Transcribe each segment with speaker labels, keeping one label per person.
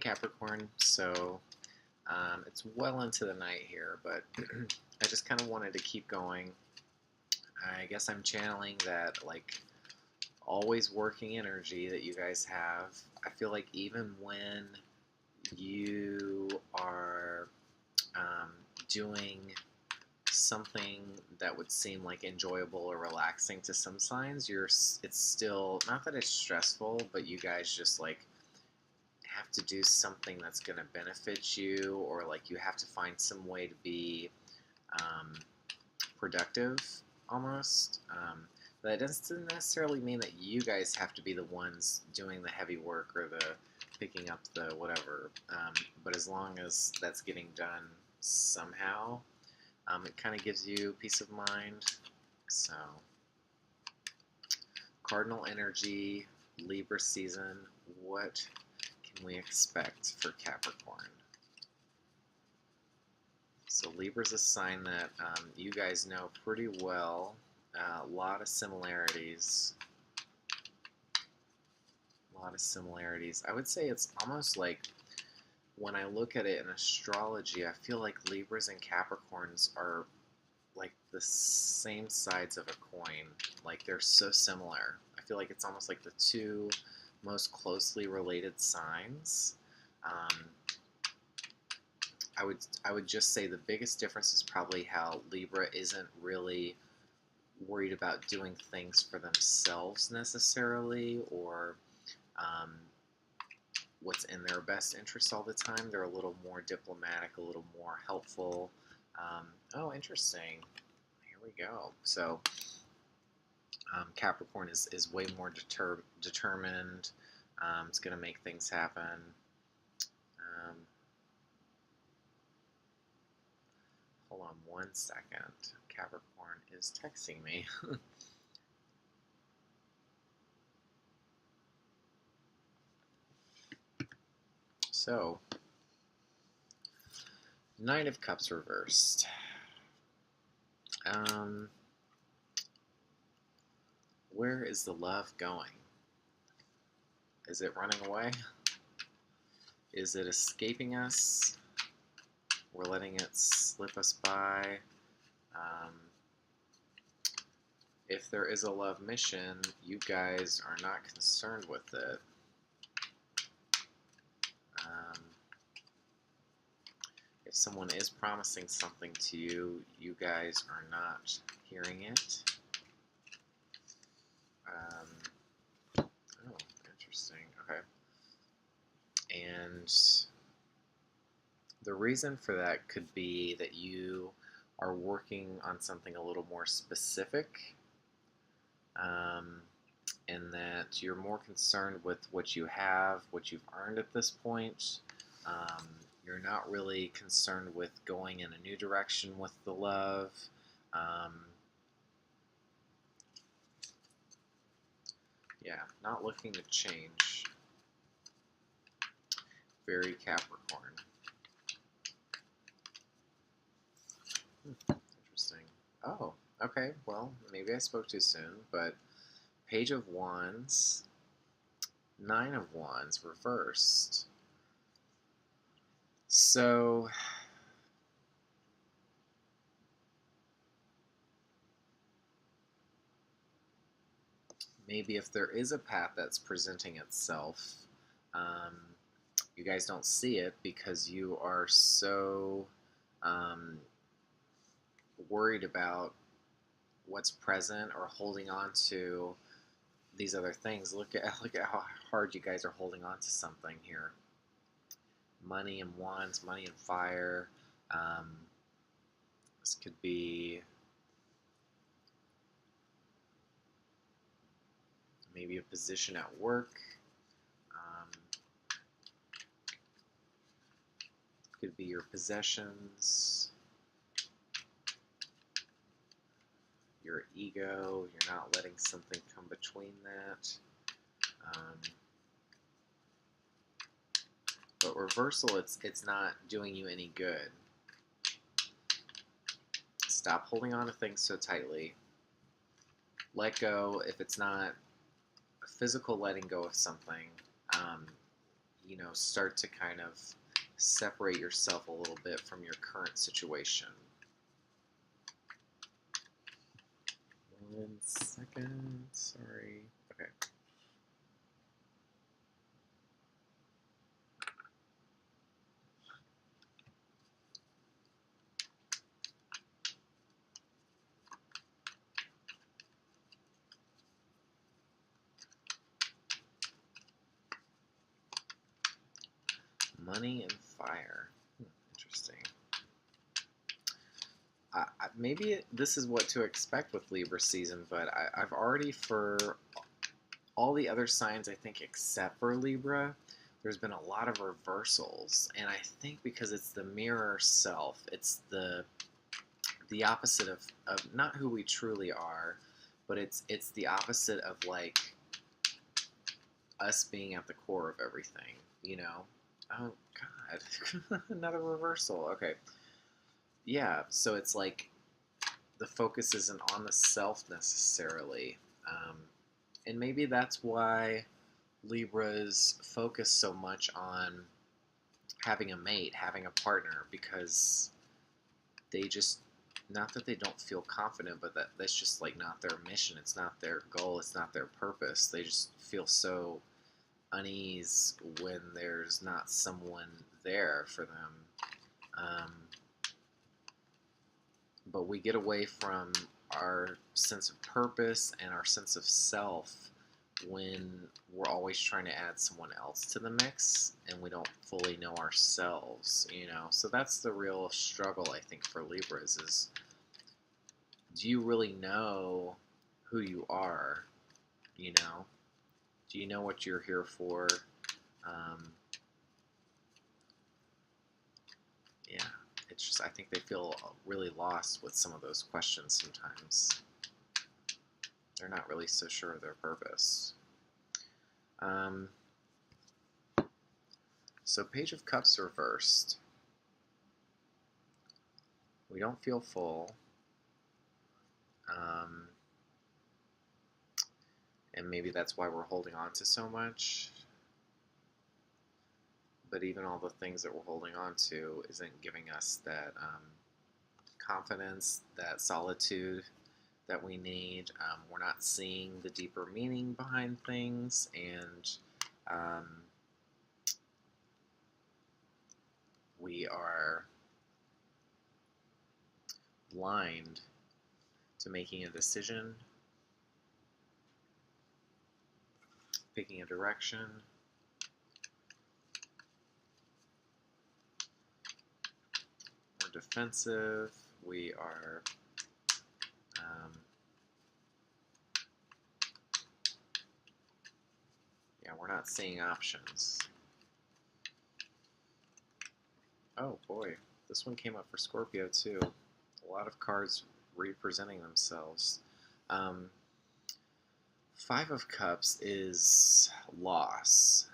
Speaker 1: Capricorn. So it's well into the night here, but I just kind of wanted to keep going. I guess I'm channeling that like always working energy that you guys have. I feel like even when you are um, doing something that would seem like enjoyable or relaxing to some signs, it's still not that it's stressful, but you guys just like have to do something that's going to benefit you, or like you have to find some way to be um, productive almost. That doesn't necessarily mean that you guys have to be the ones doing the heavy work or the picking up the whatever, but as long as that's getting done somehow, it kind of gives you peace of mind. So, Cardinal energy, Libra season, what can we expect for Capricorn? So Libra's a sign that you guys know pretty well. A lot of similarities. A lot of similarities. I would say it's almost like, when I look at it in astrology, I feel like Libras and Capricorns are like the same sides of a coin. Like they're so similar. I feel like it's almost like the two most closely related signs. I would just say the biggest difference is probably how Libra isn't really worried about doing things for themselves necessarily, or what's in their best interest all the time. They're a little more diplomatic, a little more helpful. Oh, interesting. Here we go. So Capricorn is way more determined. It's going to make things happen. Hold on one second. Capricorn is texting me. So, Knight of Cups reversed. Where is the love going? Is it running away? Is it escaping us? We're letting it slip us by. If there is a love mission, you guys are not concerned with it. If someone is promising something to you, you guys are not hearing it. Oh, interesting. Okay. And the reason for that could be that you are working on something a little more specific, and that you're more concerned with what you have, what you've earned at this point. You're not really concerned with going in a new direction with the love. Yeah, not looking to change. Very Capricorn. Interesting. Oh, okay. Well, maybe I spoke too soon, but Page of Wands, Nine of Wands reversed. So, maybe if there is a path that's presenting itself, you guys don't see it because you are so worried about what's present or holding on to these other things. Look at how hard you guys are holding on to something here. Money and Wands, money and fire. This could be maybe a position at work. Could be your possessions, your ego. You're not letting something come between that. But reversal, it's not doing you any good. Stop holding on to things so tightly. Let go. If it's not a physical letting go of something, start to kind of separate yourself a little bit from your current situation. 1 second, sorry. Okay. Money and fire. Interesting. Maybe this is what to expect with Libra season, but I've already, for all the other signs, I think, except for Libra, there's been a lot of reversals. And I think because it's the mirror self, it's the opposite of not who we truly are, but it's the opposite of like us being at the core of everything, you know? Oh God, another reversal. Okay. Yeah, so it's like the focus isn't on the self necessarily. And maybe that's why Libras focus so much on having a mate, having a partner, because they just, not that they don't feel confident, but that's just like not their mission. It's not their goal. It's not their purpose. They just feel so unease when there's not someone there for them. But we get away from our sense of purpose and our sense of self when we're always trying to add someone else to the mix and we don't fully know ourselves, So that's the real struggle, I think, for Libras is, do you really know who you are, Do you know what you're here for? Yeah. It's just, I think they feel really lost with some of those questions sometimes. They're not really so sure of their purpose. So Page of Cups reversed. We don't feel full. And maybe that's why we're holding on to so much. But even all the things that we're holding on to isn't giving us that confidence, that solitude that we need. We're not seeing the deeper meaning behind things, and we are blind to making a decision, picking a direction. We're defensive. We are we're not seeing options. Oh boy, this one came up for Scorpio too. A lot of cards representing themselves. Five of Cups is loss.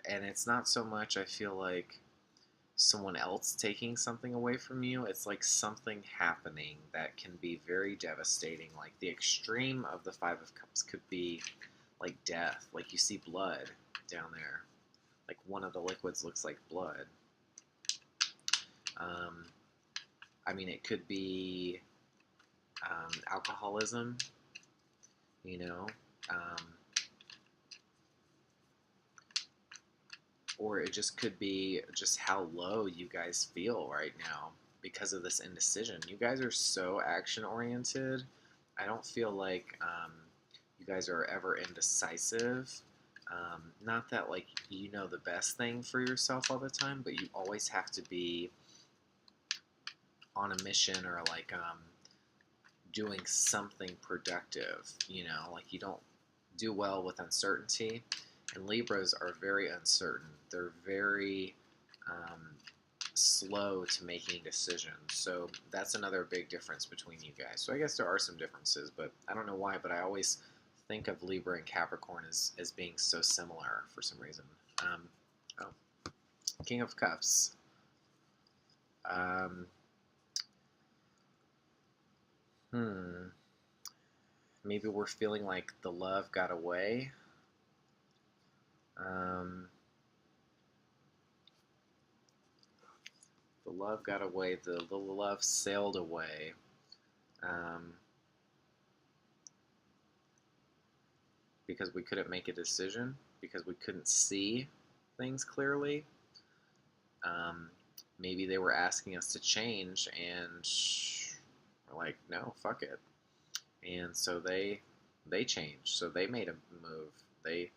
Speaker 1: And it's not so much, I feel like, someone else taking something away from you. It's like something happening that can be very devastating. Like the extreme of the Five of Cups could be like death. Like you see blood down there. Like one of the liquids looks like blood. I mean, it could be alcoholism, or it just could be just how low you guys feel right now because of this indecision. You guys are so action-oriented. I don't feel like you guys are ever indecisive. Not that, like, you know the best thing for yourself all the time, but you always have to be on a mission or, like, doing something productive, Like, you don't do well with uncertainty. And Libras are very uncertain. They're very slow to making decisions. So that's another big difference between you guys. So I guess there are some differences, but I don't know why, but I always think of Libra and Capricorn as being so similar for some reason. King of Cups. Maybe we're feeling like the love got away. Um, the love got away. The love sailed away. Um, because we couldn't make a decision, because we couldn't see things clearly. Um, maybe they were asking us to change, and we're like, no, fuck it. And so they changed. So they made a move. They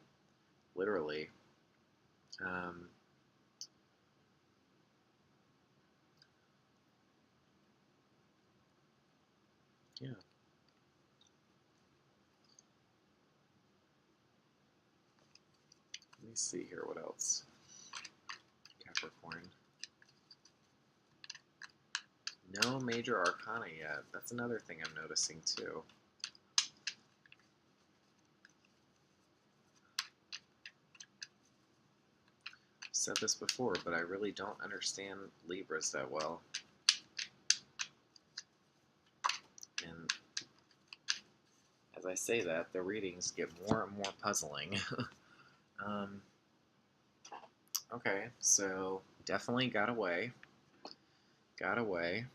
Speaker 1: literally, um, yeah. Let me see here. What else? Capricorn. No major arcana yet. That's another thing I'm noticing too. I've said this before, but I really don't understand Libras that well. And as I say that, the readings get more and more puzzling. um, okay, so definitely got away. Got away.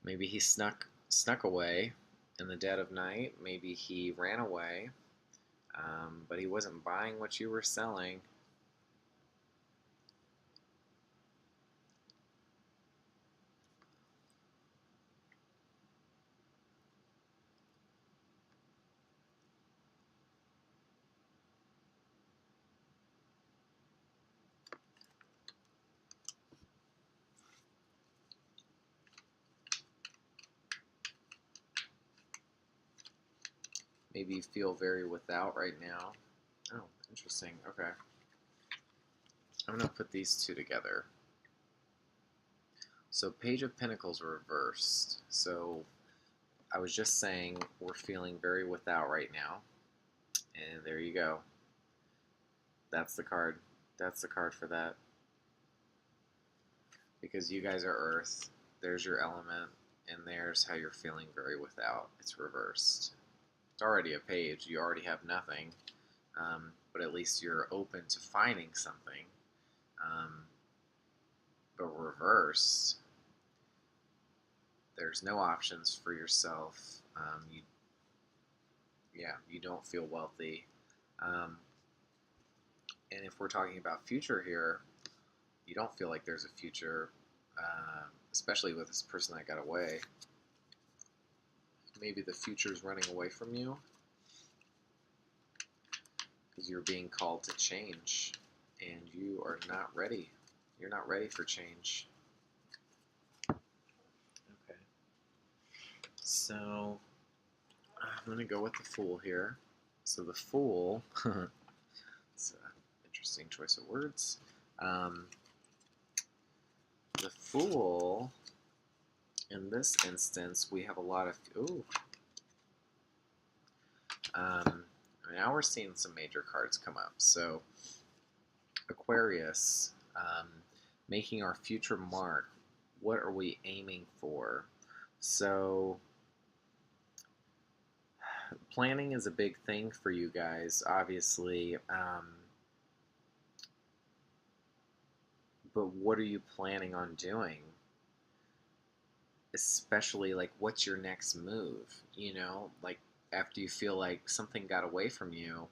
Speaker 1: Maybe he snuck away in the dead of night. Maybe he ran away, but he wasn't buying what you were selling. Maybe you feel very without right now. Oh, interesting. Okay. I'm going to put these two together. So Page of Pentacles reversed. So I was just saying we're feeling very without right now. And there you go. That's the card. That's the card for that. Because you guys are Earth. There's your element. And there's how you're feeling very without. It's reversed. It's already a page. You already have nothing. But at least you're open to finding something. But reversed, there's no options for yourself. You don't feel wealthy. And if we're talking about future here, you don't feel like there's a future, especially with this person that got away. Maybe the future's running away from you because you're being called to change, and you are not ready. You're not ready for change. Okay. So I'm going to go with the Fool here. So the Fool, it's an interesting choice of words. The Fool, in this instance, we have a lot of, now we're seeing some major cards come up. So Aquarius, making our future mark. What are we aiming for? So planning is a big thing for you guys, obviously. But what are you planning on doing? Especially, like, what's your next move? You know, like, after you feel like something got away from you,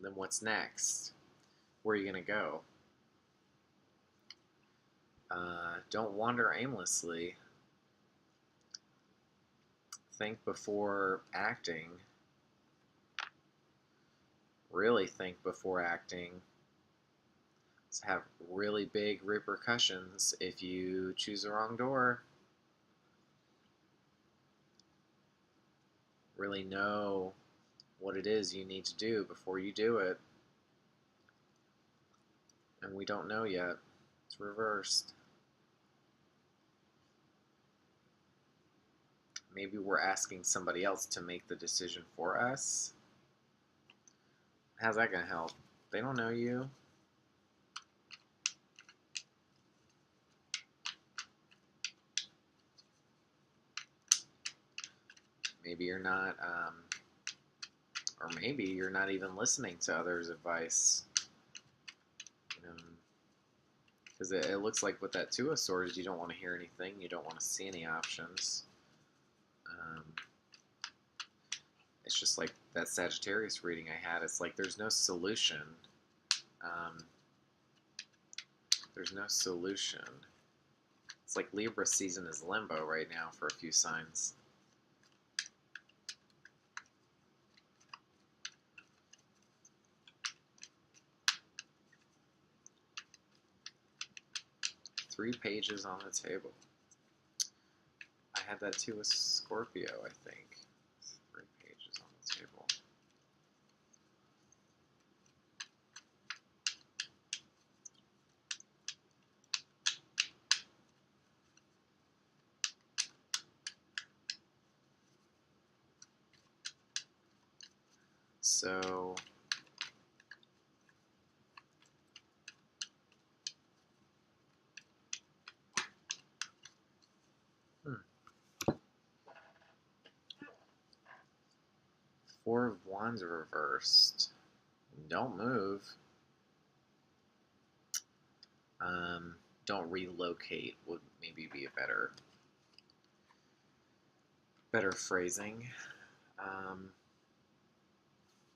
Speaker 1: then what's next? Where are you going to go? Don't wander aimlessly. Think before acting. Really think before acting. Have really big repercussions if you choose the wrong door. Really know what it is you need to do before you do it. And we don't know yet. It's reversed. Maybe we're asking somebody else to make the decision for us. How's that going to help? They don't know you. Maybe you're not Or maybe you're not even listening to others' advice. You know, because it looks like with that Two of Swords, you don't want to hear anything. You don't want to see any options. Um, it's just like that Sagittarius reading I had. It's like there's no solution. Um, there's no solution. It's like Libra season is limbo right now for a few signs. Three pages on the table. I had that too with Scorpio, I think. 3 pages on the table. So, Four of Wands reversed. Don't move. Don't relocate would maybe be a better phrasing.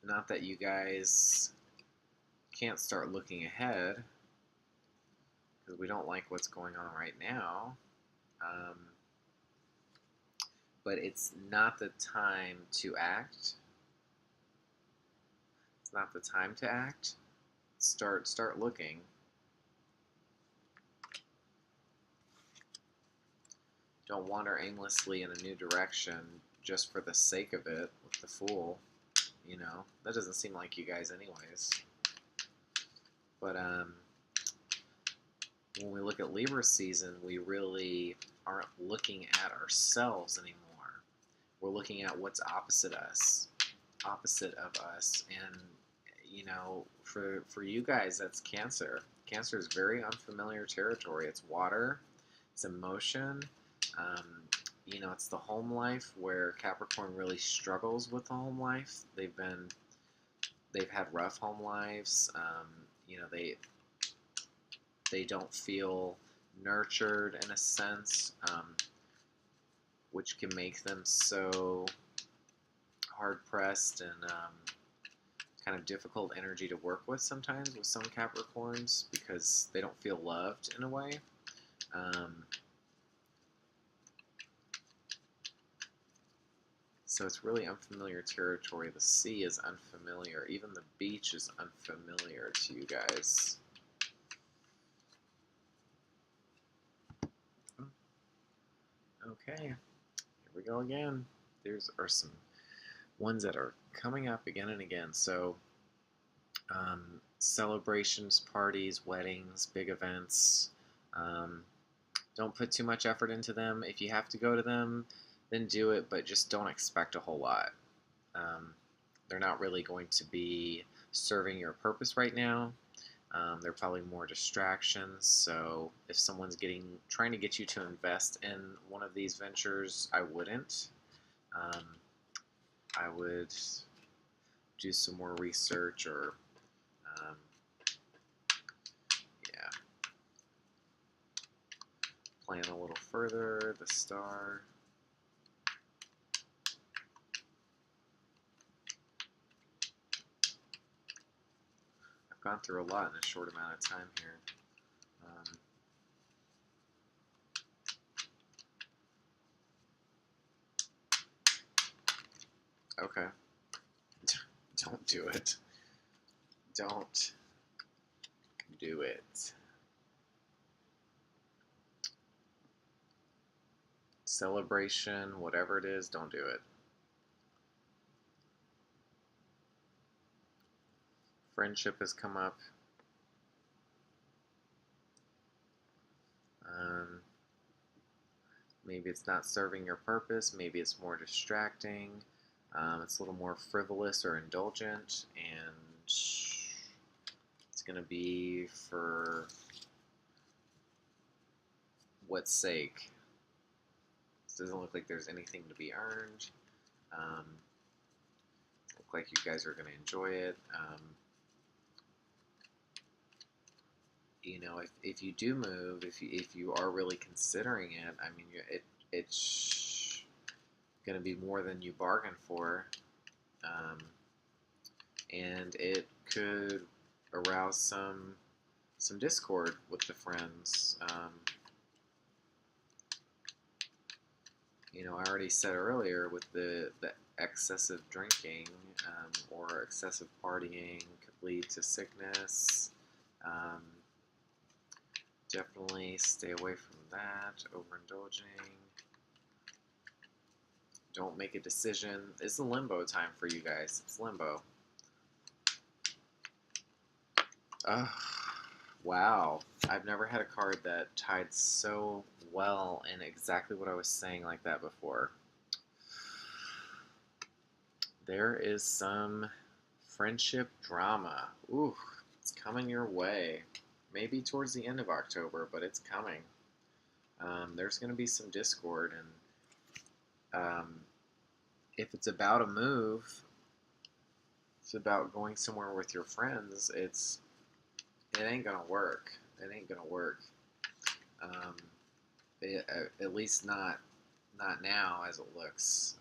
Speaker 1: Not that you guys can't start looking ahead, because we don't like what's going on right now. But it's not the time to act. It's not the time to act. Start looking. Don't wander aimlessly in a new direction just for the sake of it with the Fool. You know, that doesn't seem like you guys anyways. But when we look at Libra season, we really aren't looking at ourselves anymore. We're looking at what's opposite of us. And you know, for you guys, that's Cancer. Cancer is very unfamiliar territory. It's water, it's emotion. You know, it's the home life where Capricorn really struggles with the home life. They've had rough home lives. You know, they don't feel nurtured in a sense, which can make them so hard-pressed and kind of difficult energy to work with sometimes with some Capricorns because they don't feel loved in a way. So it's really unfamiliar territory. The sea is unfamiliar. Even the beach is unfamiliar to you guys. Okay, here we go again. There's are some ones that are coming up again and again. So celebrations, parties, weddings, big events. Don't put too much effort into them. If you have to go to them, then do it, but just don't expect a whole lot. They're not really going to be serving your purpose right now. They're probably more distractions. So if someone's trying to get you to invest in one of these ventures, I wouldn't. I would do some more research or yeah, plan a little further. The Star. I've gone through a lot in a short amount of time here. Okay. Don't do it. Don't do it. Celebration, whatever it is, don't do it. Friendship has come up. Maybe it's not serving your purpose. Maybe it's more distracting. It's a little more frivolous or indulgent, and it's going to be for what sake? It doesn't look like there's anything to be earned. Look like you guys are going to enjoy it. You know, if you do move, if you are really considering it, I mean, it's going to be more than you bargained for, um, and it could arouse some discord with the friends. You know, I already said earlier with the excessive drinking or excessive partying could lead to sickness. Um, Definitely stay away from that. Overindulging. Don't make a decision. It's a limbo time for you guys. It's limbo. Wow. I've never had a card that tied so well in exactly what I was saying like that before. There is some friendship drama. Ooh, it's coming your way. Maybe towards the end of October, but it's coming. There's going to be some discord, and if it's about a move, it's about going somewhere with your friends. It ain't gonna work. It ain't gonna work. Um, at least not now as it looks.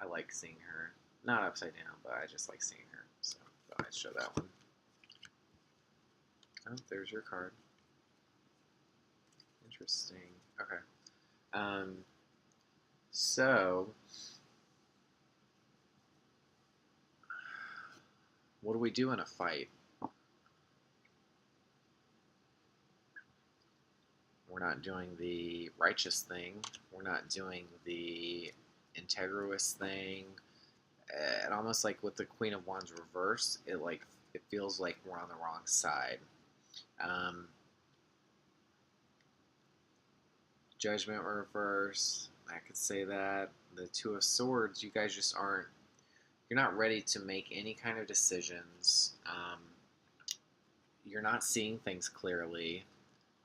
Speaker 1: I like seeing her, not upside down, but I just like seeing her. So I'd show that one. Oh, there's your card. Interesting. Okay. So what do we do in a fight? We're not doing the righteous thing. We're not doing the integrous thing. And almost like with the Queen of Wands reverse, it feels like we're on the wrong side. Um, Judgment reverse. I could say that. The Two of Swords. You guys just aren't. You're not ready to make any kind of decisions. You're not seeing things clearly.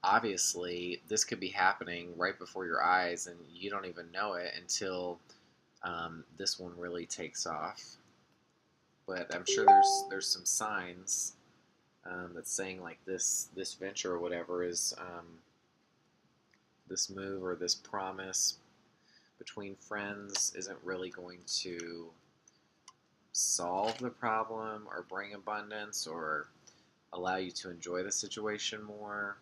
Speaker 1: Obviously, this could be happening right before your eyes, and you don't even know it until this one really takes off. But I'm sure there's some signs that's saying like this venture or whatever is this move or this promise between friends isn't really going to solve the problem or bring abundance or allow you to enjoy the situation more.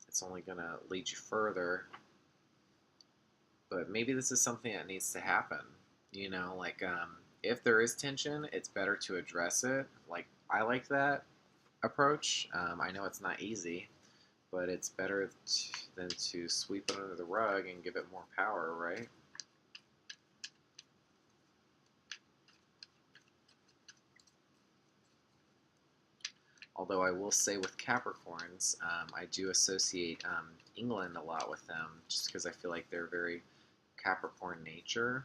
Speaker 1: It's only going to lead you further. But maybe this is something that needs to happen. You know, like if there is tension, it's better to address it. Like I like that approach. I know it's not easy, but it's better than to sweep it under the rug and give it more power, right? Although I will say with Capricorns, I do associate England a lot with them, just because I feel like they're very Capricorn nature.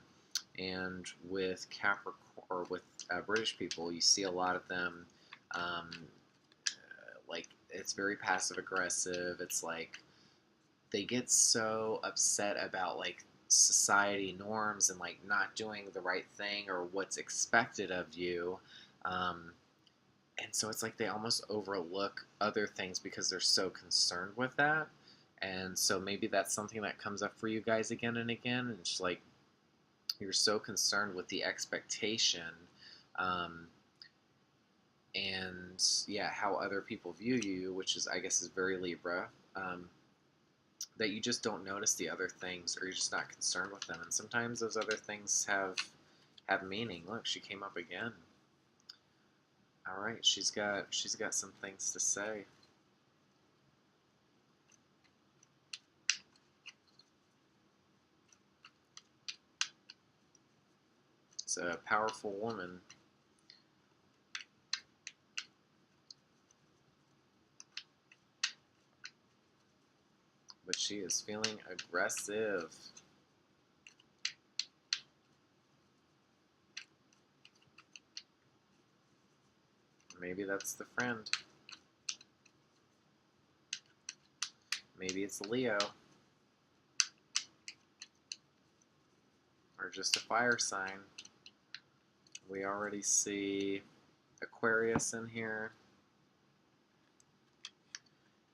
Speaker 1: And with Capricorn or with British people, you see a lot of them like it's very passive aggressive. It's like they get so upset about like society norms and like not doing the right thing or what's expected of you. Um, and so it's like they almost overlook other things because they're so concerned with that. And so maybe that's something that comes up for you guys again and again. And it's like you're so concerned with the expectation um, and yeah, how other people view you, which is I guess is very Libra. That you just don't notice the other things, or you're just not concerned with them. And sometimes those other things have meaning. Look, she came up again. All right, she's got some things to say. It's a powerful woman. But she is feeling aggressive. Maybe that's the friend. Maybe it's Leo. Or just a fire sign. We already see Aquarius in here.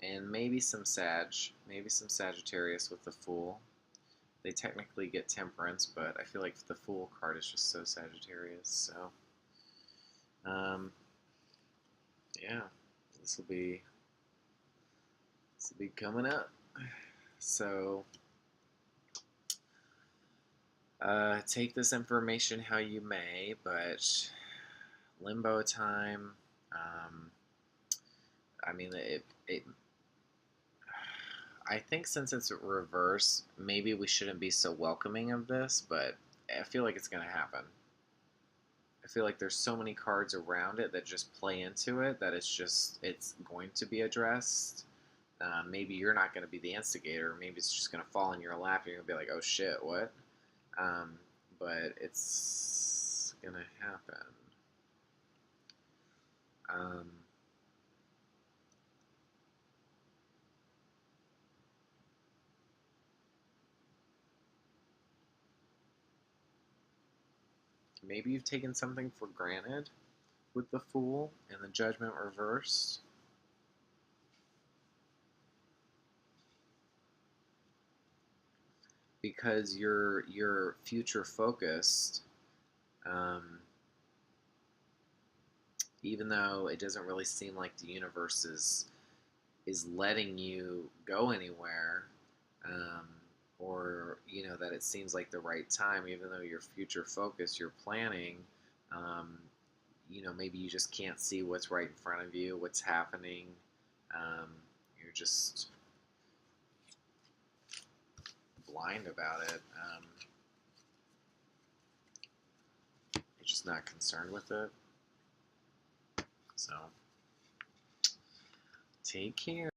Speaker 1: And maybe some Sagittarius with the Fool. They technically get Temperance, but I feel like the Fool card is just so Sagittarius. So, yeah, this will be coming up. So, take this information how you may, but limbo time. I mean, I think since it's reverse, maybe we shouldn't be so welcoming of this, but I feel like it's going to happen. I feel like there's so many cards around it that just play into it that it's going to be addressed. Maybe you're not going to be the instigator. Maybe it's just going to fall in your lap and you're going to be like, oh shit, what? But it's going to happen. Maybe you've taken something for granted with the Fool and the Judgment reversed. Because you're future focused, even though it doesn't really seem like the universe is letting you go anywhere, or that it seems like the right time, even though you're future focused, you're planning. Maybe you just can't see what's right in front of you, what's happening. You're just blind about it. You're just not concerned with it. So, take care.